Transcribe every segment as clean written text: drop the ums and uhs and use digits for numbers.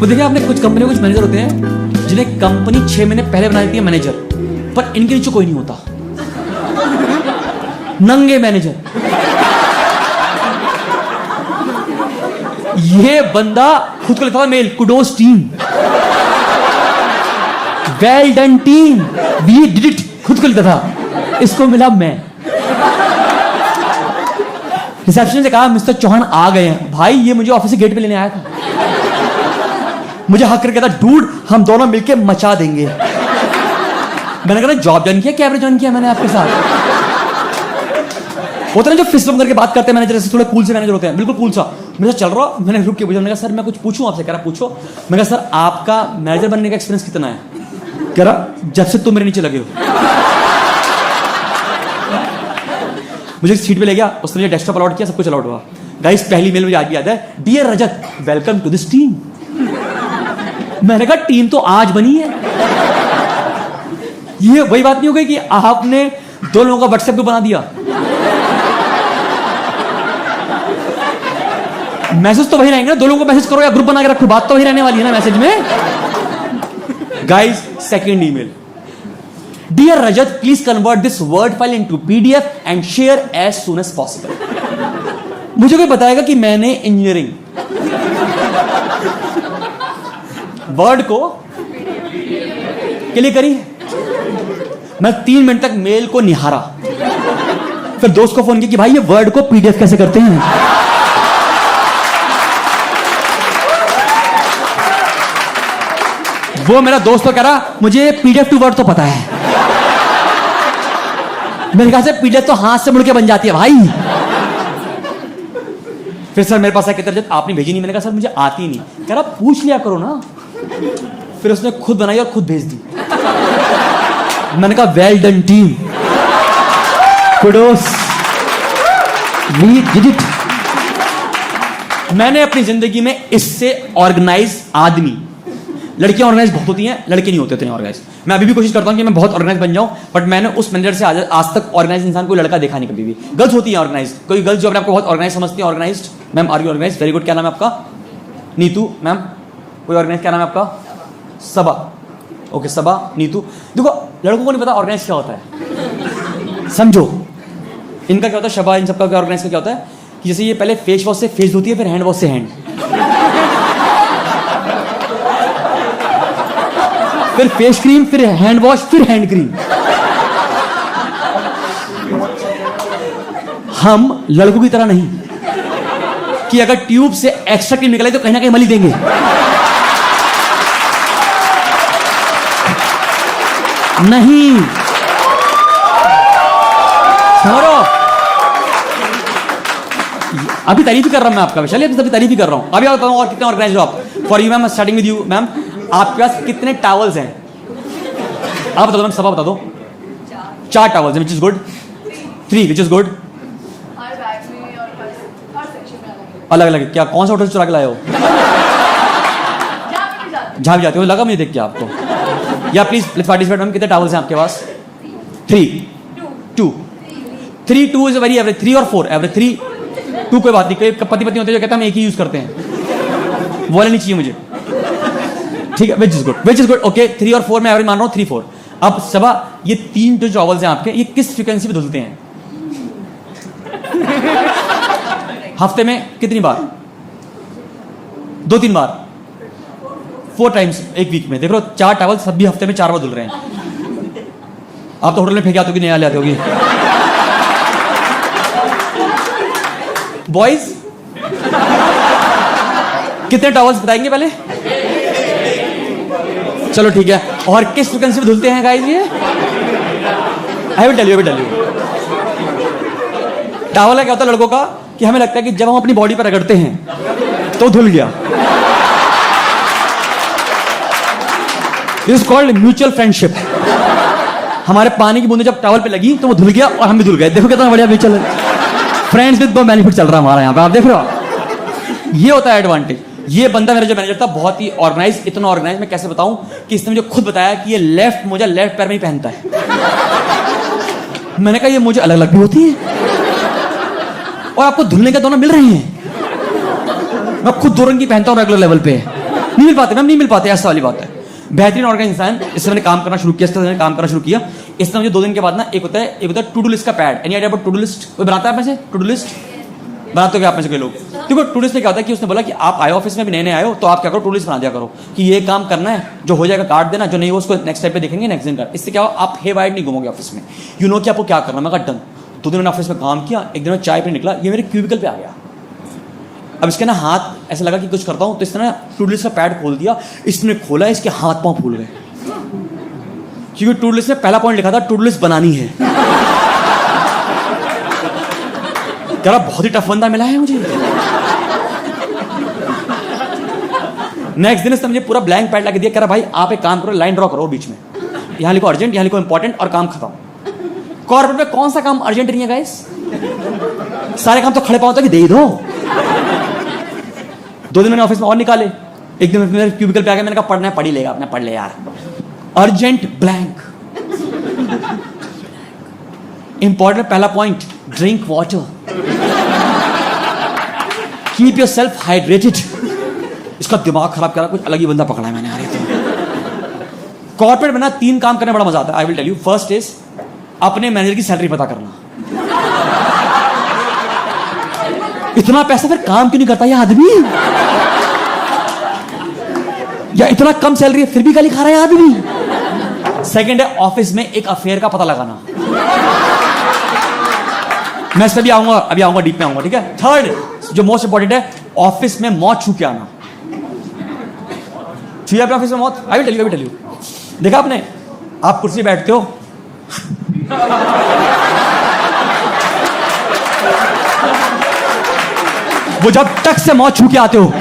वो देखिए आपने कुछ कंपनी कुछ मैनेजर होते हैं जिन्हें कंपनी 6 महीने पहले बना देती है मैनेजर, पर इनके नीचे कोई नहीं होता, नंगे मैनेजर। ये बंदा खुद को लिखता था mail, kudos team, well done team, we did it, खुद को लिखता था। इसको मिला मैं। रिसेप्शन से कहा मिस्टर चौहान आ गए हैं। भाई ये मुझे ऑफिस से गेट पे लेने आया था, मुझे हक करके कहता डूड हम दोनों मिलके मचा देंगे। मैंने कहा जॉब ज्वाइन किया, कैबरे ज्वाइन किया मैंने आपके साथ। होता ना जो फिस्ट बम करके बात करते हैं मैनेजर से, थोड़े कूल से मैनेजर होते हैं, बिल्कुल कूल सा। मेरे साथ चल रहा, मैंने रुक के पूछा, मैंने कहा सर मैं कुछ पूछूं आपसे? कह रहा पूछो। मैं कहा सर आपका मैनेजर बनने का एक्सपीरियंस कितना है? कह रहा जब से तुम मेरे नीचे लगे हो। मुझे सीट पे ले गया, उसने मुझे डेस्कटॉप अलॉट किया, सब कुछ अलॉट हुआ। गाइस पहली मेल मुझे आज भी याद है, dear Rajat welcome to this team. मैंने कहा टीम तो आज बनी है। ये वही बात नहीं हो गई कि आपने 2 लोगों का व्हाट्सएप ग्रुप बना दिया। मैसेज तो वही रहेंगे ना, 2 लोगों को मैसेज करो या ग्रुप बना के रखो, बात तो वही रहने वाली है ना मैसेज में। Guys second email, dear Rajat please convert this word file into PDF and share as soon as possible. मुझे कोई बताएगा कि मैंने इंजीनियरिंग वर्ड को के लिए करी। मैं 3 मिनट तक मेल को निहारा, फिर दोस्त को फोन किया कि भाई ये वर्ड को पीडीएफ कैसे करते हैं। वो मेरा दोस्त तो कह रहा मुझे पीडीएफ टू वर्ड तो पता है। मेरे ख्याल से पीडीएफ तो हाथ से मुड़ के बन जाती है भाई। फिर सर मेरे पास आके रजत आपने भेजी नहीं। मैंने कहा सर मुझे आती नहीं। कह रहा पूछ लिया करो ना। फिर उसने खुद बनाई और खुद भेज दी। मैंने कहा well done team, kudos, we did it. मैंने अपनी जिंदगी में इससे ऑर्गेनाइज आदमी, लड़कियां ऑर्गेनाइज बहुत होती हैं, लड़के नहीं होते ऑर्गेनाइज। मैं अभी भी कोशिश करता हूं कि मैं बहुत ऑर्गेनाइज बन जाऊं, बट मैंने उस मैनेजर से आज तक ऑर्गेनाइज इंसान कोई लड़का देखा नहीं कभी भी। गर्ल्स होती हैं ऑर्गेनाइज, कोई गर्ल्स जो अपने आपको बहुत ऑर्गेनाइज समझती है। Organised ma'am, are you organised? Very good. क्या नाम है आपका? नीतू मैम। कोई ऑर्गेनाइज? क्या नाम है आपका? सबा। ओके सबा, नीतू। देखो लड़कों को नहीं पता ऑर्गेनाइज क्या होता है, समझो। इनका क्या होता है, शबा इन सबका क्या ऑर्गेनाइज का क्या होता है कि जैसे ये पहले फेस वॉश से फेस धोती है, फिर हैंड वॉश से हैंड, फिर फेस क्रीम, फिर हैंड वॉश, फिर हैंड क्रीम। हम लड़कों की तरह नहीं कि अगर ट्यूब से एक्स्ट्रा क्रीम निकले तो कहीं ना कहीं मली देंगे। नहीं समझो, अभी तारीफ कर रहा हूं मैं आपका विशाल, अभी तारीफ ही कर रहा हूं। अभी आप बताओ और कितने ऑर्गेनाइज हो आप? For you ma'am, starting with you ma'am, आपके पास कितने टॉवल्स हैं? आप बता दो मैम, सबा बता दो। 4 टॉवल्स हैं, which is good. 3 which is good. अलग अलग क्या? कौन सा होटल चुरा के लाए हो? जहां भी जाते हो, लगा मुझे देख के आपको। या प्लीज पार्टिसिपेट मैम, कितने टॉवल्स हैं आपके पास? 3 2 3 2 इज वेरी एवरेज। 3 और 4 एवरेज। 3 2 कोई बात नहीं, कोई पति पत्नी होते हैं जो कहते हैं हम एक ही यूज करते हैं, वो वाले नहीं चाहिए मुझे। ठीक है, which is good, which is good. Okay 3 और 4 में एवरेज मान रहा हूं, 3 4। अब सबा ये 3 जो टॉवल्स हैं आपके, ये किस फ्रीक्वेंसी पे धुलते हैं? हफ्ते में कितनी बार? 2-3 बार, 4 टाइम्स एक वीक में। देख लो 4 टॉवल सब भी हफ्ते में 4 बार धुल रहे हैं। आप तो होटल में फेंक आते हो कि नहीं ले आते होगी? बॉयज कितने टॉवल्स बताएंगे पहले? चलो ठीक है। और किस फ्रीक्वेंसी पे धुलते हैं गाइस ये? I will tell you. Towel का क्या होता है लड़कों का कि हमें लगता है कि जब हम अपनी बॉडी पर रगड़ते हैं तो धुल गया। This is called mutual friendship. हमारे पानी की बूंदे जब टॉवल पे लगी तो वो धुल गया और हम भी धुल गए। देखो कितना बढ़िया म्यूचुअल फ्रेंड्स विद बेनिफिट चल रहा है हमारा यहाँ पे, आप देख रहे हो। ये होता है एडवांटेज। ये बंदा मेरा जो मैनेजर था बहुत ही ऑर्गेनाइज, इतना ऑर्गेनाइज मैं कैसे बताऊं कि इसने मुझे खुद बताया कि ये लेफ्ट मोजा लेफ्ट पैर में ही पहनता है। मैंने कहा ये मुझे अलग अलग भी होती है और आपको धुलने के दोनों मिल रही हैं। मैं खुद 2 रंग की पहनता हूं रेगुलर लेवल पे। नहीं मिल पाते मैम, नहीं मिल पाते, ऐसा वाली बात है। बेहतरीन ऑर्गेनाइज इंसान, इससे मैंने काम करना शुरू किया, इससे मैंने काम करना शुरू किया। इससे मुझे 2 दिन के बाद ना एक होता है टू डू लिस्ट का पैड। Any idea about to do list? कोई बनाता है आप में से टू डू लिस्ट? बनाते हो क्या आप में से कोई लोग? देखो टू डू लिस्ट में क्या होता है कि उसने बोला कि आप आए ऑफिस में भी नए नए आए हो तो आप क्या करो, टू डू लिस्ट बना दिया करो कि ये काम करना है, जो हो जाएगा काट देना, जो नहीं हो उसको नेक्स्ट टाइम पे देखेंगे, नेक्स्ट दिन कर। इससे क्या हो, आप हे वाइड नहीं घूमोगे ऑफिस में, यू नो कि आपको क्या करना। मैं कहा डन। 2 दिन मैंने ऑफिस में काम किया, एक दिन मैं चाय पे निकला, ये मेरे क्यूबिकल पे आ गया। अब इसके ना हाथ ऐसा लगा कि कुछ करता हूँ, तो इसने ना टू डू लिस्ट का पैड खोल दिया, इसने खोला, इसके हाथ पांव फूल गए, क्योंकि टू डू लिस्ट में पहला पॉइंट लिखा था टू डू लिस्ट बनानी है। क्या बहुत ही टफ बंदा मिला है मुझे। नेक्स्ट दिन इसने मुझे पूरा ब्लैंक पैड लगा दिया, कह रहा भाई आप एक काम करो, लाइन ड्रॉ करो बीच में, यहां लिखो अर्जेंट, यहां लिखो इंपॉर्टेंट और काम खत्म। कॉर्पोरेट में कौन सा काम अर्जेंट नहीं है गाइस? सारे काम तो खड़े पाओ तक दे ही दो। 2 दिन मैंने ऑफिस में और निकाले, एक दिन मेरे क्यूबिकल पे आ गया, मैंने कहा पढ़ना है, पढ़ ही लेगा, अपने पढ़ ले यार। अर्जेंट ब्लैंक, इंपॉर्टेंट पहला point drink water, keep your self hydrated. इसका दिमाग खराब करा, कुछ अलग ही बंदा पकड़ा है मैंने यार। कॉर्पोरेट में ना 3 काम करने बड़ा मजा आता है, I will tell you. First is अपने मैनेजर की सैलरी पता करना। इतना पैसा फिर काम क्यों नहीं करता ये आदमी, या इतना कम सैलरी है फिर भी गाली खा रहा है आदमी। सेकंड है ऑफिस में एक अफेयर का पता लगाना। मैं इस पे भी आऊंगा, अभी आऊंगा, डीप में आऊंगा, ठीक है। थर्ड जो मोस्ट इंपॉर्टेंट है, ऑफिस में मौत छू के आना। छुई आपने ऑफिस में मौत? I will tell you. देखा आपने, आप कुर्सी बैठते हो, वो जब तक से मौत छू के आते हो,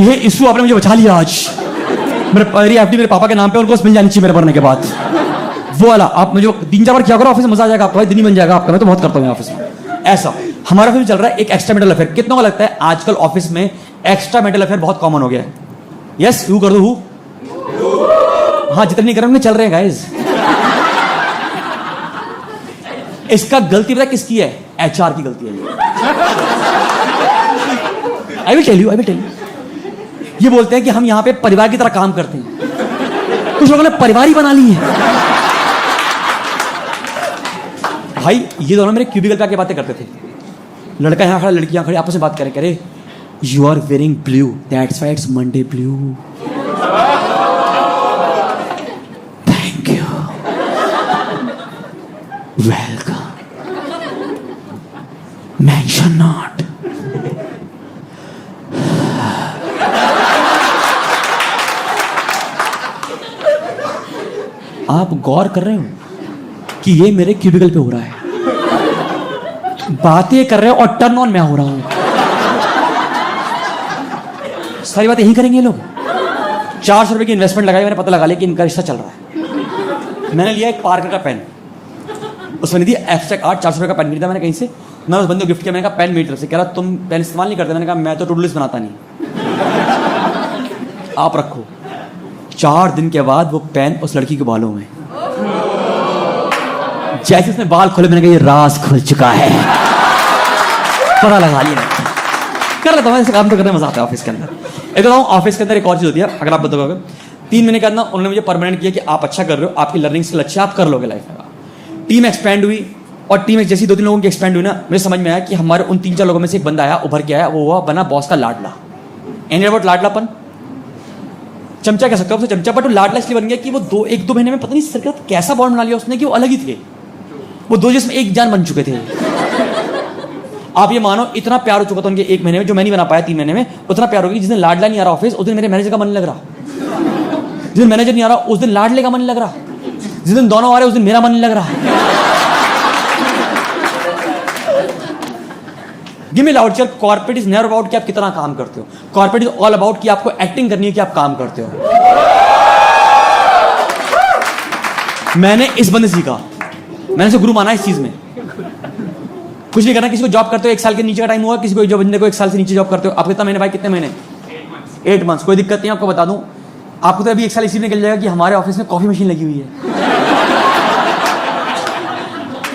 ये इशू आपने मुझे बचा लिया आज, मेरी एफडी मेरे पापा के नाम पे, उनको मिल जानी चाहिए मेरे मरने के बाद। वो वाला आप मुझे 3-4 बार क्या करो, ऑफिस में मजा आ जाएगा आपका, दिन ही बन जाएगा आपका। मैं तो बहुत करता हूँ ऑफिस में ऐसा। हमारा फिर चल रहा है एक एक्स्ट्रा मेंटल अफेयर। कितनों को लगता है आजकल ऑफिस में एक्स्ट्रा मेंटल अफेयर बहुत कॉमन हो गया है? यस, यू कर दो, हु? हाँ, जितने नहीं कर रहे चल रहे हैं गाइस। इसका गलती पता किसकी है? एचआर की गलती है। I will tell you. ये बोलते हैं कि हम यहां पे परिवार की तरह काम करते हैं, कुछ लोगों ने परिवार ही बना ली है। भाई ये दोनों मेरे क्यूबिकल पे आके बातें करते थे, लड़का यहां खड़ा, लड़की यहां खड़ी, आपस में बात करे you are wearing blue, that's why it's Monday blue. Thank you, welcome, mention not. आप गौर कर रहे हो कि ये मेरे क्यूबिकल पे हो रहा है, बातें कर रहे हो और टर्न ऑन मैं हो रहा हूं। सारी बात यही करेंगे लोग। 400 रुपए की इन्वेस्टमेंट लगाई, मैंने पता लगा लिया कि इनका रिश्ता चल रहा है। मैंने लिया एक पार्कर का पेन, उसमें नहीं दिया एब्स्ट्रैक्ट आर्ट, 400 रुपए का पेन खरीदा मैंने कहीं से। मैं उस बंदे को गिफ्ट किया, मैंने कहा पेन मेरी तरफ से। कह रहा तुम पेन इस्तेमाल नहीं करते? मैंने कहा मैं तो टू डू लिस्ट बनाता नहीं, आप रखो। 4 दिन के बाद वो पेन उस लड़की के बालों में, जैसे उसने बाल खोले मैंने कहा ये राज खुल चुका है, पता लगा लिया। कर लेता हूँ ऐसे काम तो करने मजा आता है ऑफिस के अंदर। एक बताऊँ ऑफिस के अंदर एक और चीज होती है, अगर आप बताओगे 3 महीने के अंदर उन्होंने मुझे परमानेंट किया कि आप अच्छा कर रहे हो, आपकी लर्निंग स्किल अच्छी, आप कर लोगे लाइफ में। टीम एक्सपेंड हुई, और टीम में जैसी 2-3 लोगों की एक्सपेंड हुई ना, मुझे समझ में आया कि हमारे उन 3-4 लोगों में से एक बंदा आया, उभर के आया, वो हुआ बना बॉस का लाडला। एनी अबाउट लाडलापन? चमचा कह सकते हो चमचा, बट वो लाडला इसलिए बन गया कि वो 1-2 महीने में पता नहीं सरकार कैसा बॉन्ड बना लिया उसने कि वो अलग ही थे, वो 2 जिसमें एक जान बन चुके थे। आप ये मानो इतना प्यार हो चुका था उनके 1 महीने में, जो मैं नहीं बना पाया 3 महीने में, उतना प्यार हो गया। जिस दिन लाडला नहीं आ रहा ऑफिस, उस दिन मेरे मैनेजर का मन नहीं लग रहा। जिस दिन मैनेजर नहीं आ रहा उस दिन लाडले का मन नहीं लग रहा। जिस दिन दोनों आ रहे उस दिन मेरा मन नहीं लग रहा। Give me loud chair. Corporate is never about कि आप कितना काम करते हो, कॉर्पोरेट इज ऑल अबाउट कि आपको एक्टिंग करनी है कि आप काम करते हो। मैंने इस बंदे सीखा, मैंने इसे गुरु माना इस चीज में। कुछ नहीं करना, किसी को जॉब करते हो 1 साल के नीचे का टाइम हुआ, किसी को जो बंदे को 1 साल से नीचे जॉब करते हो, आप कितना महीने भाई, कितने महीने? 8 मंथ्स। कोई दिक्कत नहीं, आपको बता दूं, आपको तो अभी 1 साल इसी में निकल जाएगा कि हमारे ऑफिस में कॉफी मशीन लगी हुई है।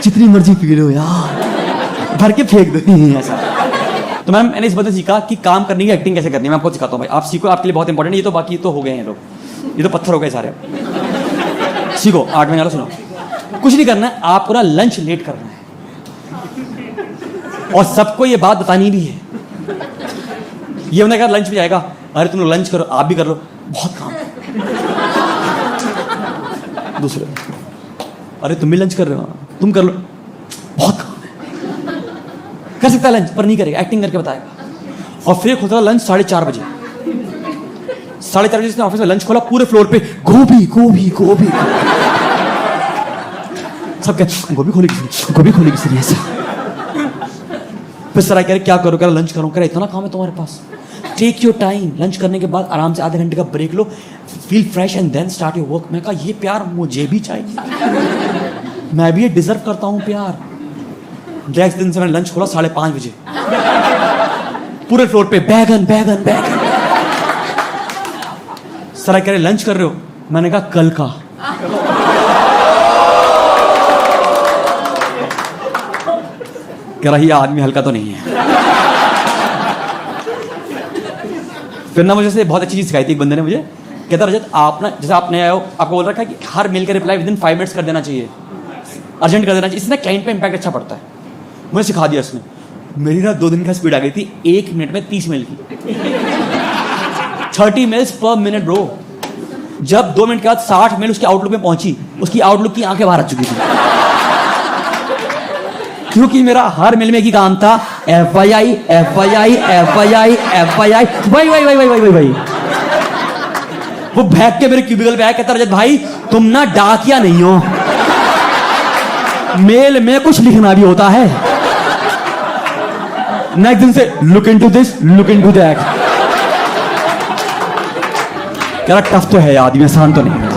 जितनी मर्जी पी लो यार, भर के फेंक दो ऐसा। तो मैम मैंने इस वजह से सीखा कि काम करने की एक्टिंग कैसे करनी है। मैं आपको सिखाता हूँ भाई, आप सीखो, आपके लिए बहुत इंपॉर्टेंट। ये तो बाकी तो हो गए हैं लोग, ये तो पत्थर हो गए सारे। सीखो 8 महीने वाला। सुनो, कुछ नहीं करना है, आप पूरा लंच लेट करना है और सबको ये बात बतानी भी है। ये होने का लंच भी जाएगा, अरे तुम लोग लंच करो, आप भी कर लो, बहुत काम है। दूसरे, अरे तुम भी लंच कर रहे हो, तुम कर लो, बहुत काम है। कर सकता है लंच, पर नहीं करेगा, एक्टिंग करके बताएगा। और फिर खुद का लंच 4:30 बजे, 4:30 बजे इसने ऑफिस में लंच खोला, पूरे फ्लोर पे गोभी गोभी गोभी, सब कहते गोभी खोली किसी, गोभी खोली किसी ने ऐसा। फिर सर कह रहे क्या करो, कह रहा लंच करो, कह रहा इतना काम है तुम्हारे पास, टेक योर टाइम। लंच करने के बाद आराम से आधे घंटे का ब्रेक लो, feel fresh and then start your work. मैं कहा ये प्यार मुझे भी चाहिए, मैं भी ये डिजर्व करता हूँ प्यार। नेक्स्ट दिन से मैंने लंच खोला 5:30 बजे, पूरे फ्लोर पे बैगन बैगन बैगन। सर कह रहे लंच कर रहे हो, मैंने कहा कल का। कह रहा ये आदमी हल्का तो नहीं है। फिर ना मुझे से बहुत अच्छी चीज सिखाई थी एक बंदे ने मुझे, कहता रजत आप ना, जैसे आपने आए हो, आपको बोल रखा है कि हर मेल का रिप्लाई विदिन 5 मिनट्स कर देना चाहिए, अर्जेंट कर देना चाहिए, इससे क्लाइंट पे इंपैक्ट अच्छा पड़ता है। मुझे सिखा दिया उसने। मेरी ना 2 दिन का स्पीड आ गई थी, 1 मिनट में 30 मेल की, 30 मेल्स पर मिनट ब्रो। जब 2 मिनट के बाद 60 मेल उसकी आउटलुक में पहुंची, उसकी आउटलुक की आंखें बाहर आ चुकी थी, क्योंकि मेरा हर मेल में एक ही काम था, FYI FYI FYI FYI, भाई भाई भाई भाई भाई भाई। वो भाग के मेरे क्यूबिकल पे आया, कहता रजत भाई तुम ना डाकिया नहीं हो, मेल में कुछ लिखना भी होता है। नेक्स्ट दिन से look into this, look into that. कह रहा टफ तो है आदमी, आसान तो नहीं है।